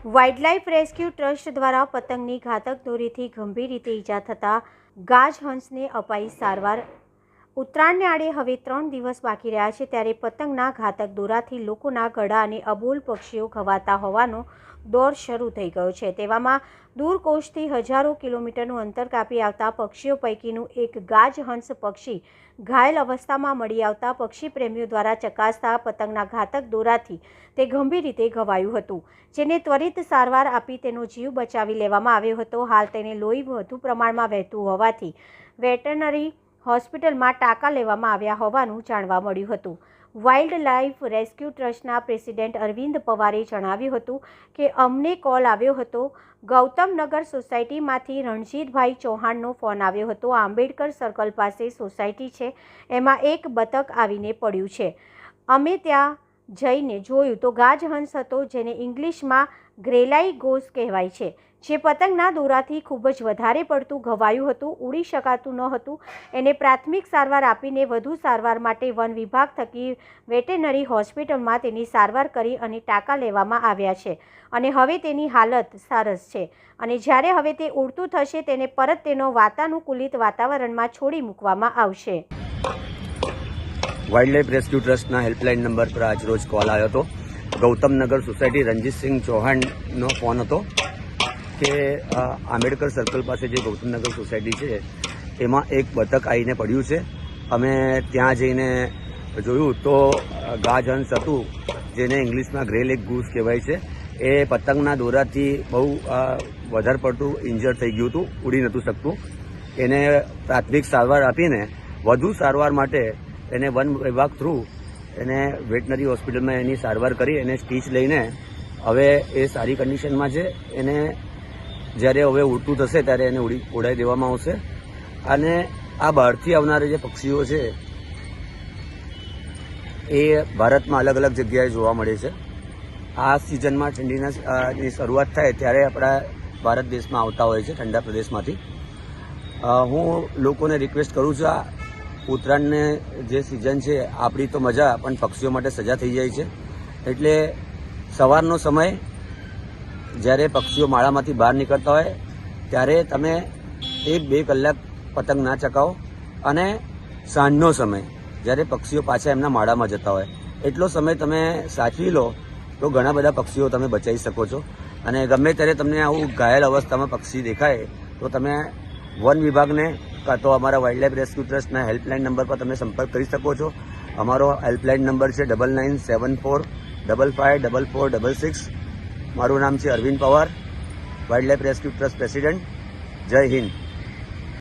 Wildlife rescue trust દ્વારા પતંગની ઘાતક દોરીથી ગંભીર રીતે ઈજા થતાં ગાજહંસને અપાઈ સારવાર। ઉત્તરાયણને આડે હવે 3 દિવસ બાકી રહ્યા છે, ત્યારે પતંગના ઘાતક દોરાથી લોકોના ગળા અને અબોલ પક્ષીઓ ઘવાતા હોવાનો દોર શરૂ થઈ ગયો છે। તેવામાં દૂરકોશથી હજારો કિલોમીટરનું અંતર કાપી આવતા પક્ષીઓ પૈકીનું એક ગાજહંસ પક્ષી ઘાયલ અવસ્થામાં મળી આવતા પક્ષી પ્રેમીઓ દ્વારા ચકાસતા પતંગના ઘાતક દોરાથી તે ગંભીર રીતે ઘવાયું હતું, જેને ત્વરિત સારવાર આપી તેનો જીવ બચાવી લેવામાં આવ્યો હતો। હાલ તેને લોહી વધુ પ્રમાણમાં વહેતું હોવાથી વેટરનરી હોસ્પિટલમાં ટાંકા લેવામાં આવ્યા હોવાનું જાણવા મળ્યું હતું। વાઇલ્ડ લાઇફ રેસ્ક્યુ ટ્રસ્ટના પ્રેસિડેન્ટ અરવિંદ પવારે જણાવ્યું હતું કે અમને કોલ આવ્યો હતો, ગૌતમનગર સોસાયટીમાંથી રણજીતભાઈ ચૌહાણનો ફોન આવ્યો હતો। આંબેડકર સર્કલ પાસે સોસાયટી છે, એમાં એક બતક આવીને પડ્યું છે। અમે ત્યાં જઈને જોયું તો ગાજહંસ હતો, જેને ઇંગ્લિશમાં ગ્રેલાઈ ગોસ કહેવાય છે, જે પતંગના દોરાથી ખૂબ જ વધારે પડતું ઘવાયું હતું, ઉડી શકાતું ન હતું। એને પ્રાથમિક સારવાર આપીને વધુ સારવાર માટે વન વિભાગ થકી વેટેનરી હોસ્પિટલમાં તેની સારવાર કરી અને ટાંકા લેવામાં આવ્યા છે અને હવે તેની હાલત સરસ છે અને જ્યારે હવે તે ઉડતું થશે તેને પરત તેનો વાતાનુકૂલિત વાતાવરણમાં છોડી મૂકવામાં આવશે। વાઇલ્ડલાઇફ રેસ્ક્યુ ટ્રસ્ટના હેલ્પલાઇન નંબર પર આજ રોજ કોલ આવ્યો હતો। ગૌતમનગર સોસાયટી રણજીતસિંહ ચૌહાણનો ફોન હતો કે આંબેડકર સર્કલ પાસે જે ગૌતમનગર સોસાયટી છે એમાં એક બતક આવીને પડ્યું છે। અમે ત્યાં જઈને જોયું તો ગાજહંસ હતું, જેને ઇંગ્લિશમાં ગ્રે લેગ ગૂસ કહેવાય છે, એ પતંગના દોરાથી બહુ વધારે પડતું ઇન્જર થઈ ગયું હતું, ઉડી નહોતું શકતું। એને પ્રાથમિક સારવાર આપીને વધુ સારવાર માટે એને વન વિભાગ થ્રુ એને વેટનરી હોસ્પિટલમાં એની સારવાર કરી એને સ્ટીચ લઈને હવે એ સારી કન્ડિશનમાં છે। એને જ્યારે હવે ઉડતું થશે ત્યારે એને ઉડાવી દેવામાં આવશે અને આ બહારથી આવનારા જે પક્ષીઓ છે એ ભારતમાં અલગ અલગ જગ્યાએ જોવા મળે છે। આ સિઝનમાં ઠંડીની શરૂઆત થાય ત્યારે આપણા ભારત દેશમાં આવતા હોય છે, ઠંડા પ્રદેશમાંથી। હું લોકોને રિક્વેસ્ટ કરું છું, આ ઉત્તરાયણને જે સિઝન છે આપણી તો મજા પણ પક્ષીઓ માટે સજા થઈ જાય છે, એટલે સવારનો સમય જ્યારે પક્ષીઓ માળામાંથી બહાર નીકળતા હોય ત્યારે તમે 1-2 કલાક પતંગ ના ચકાવો અને સાંજનો સમય જ્યારે પક્ષીઓ પાછા એમના માળામાં જતા હોય એટલો સમય તમે સાચવી લો તો ઘણા બધા પક્ષીઓ તમે બચાવી શકો છો। અને ગમે ત્યારે તમને આવું ઘાયલ અવસ્થામાં પક્ષી દેખાય તો તમે વન વિભાગને કાં તો અમારા વાઇલ્ડલાઇફ રેસ્ક્યુ ટ્રસ્ટના હેલ્પલાઇન નંબર પર તમે સંપર્ક કરી શકો છો। અમારો હેલ્પલાઇન નંબર છે 9974 554466। મારું નામ છે Arvind Pawar, wildlife rescue trust president. જય હિન્દ।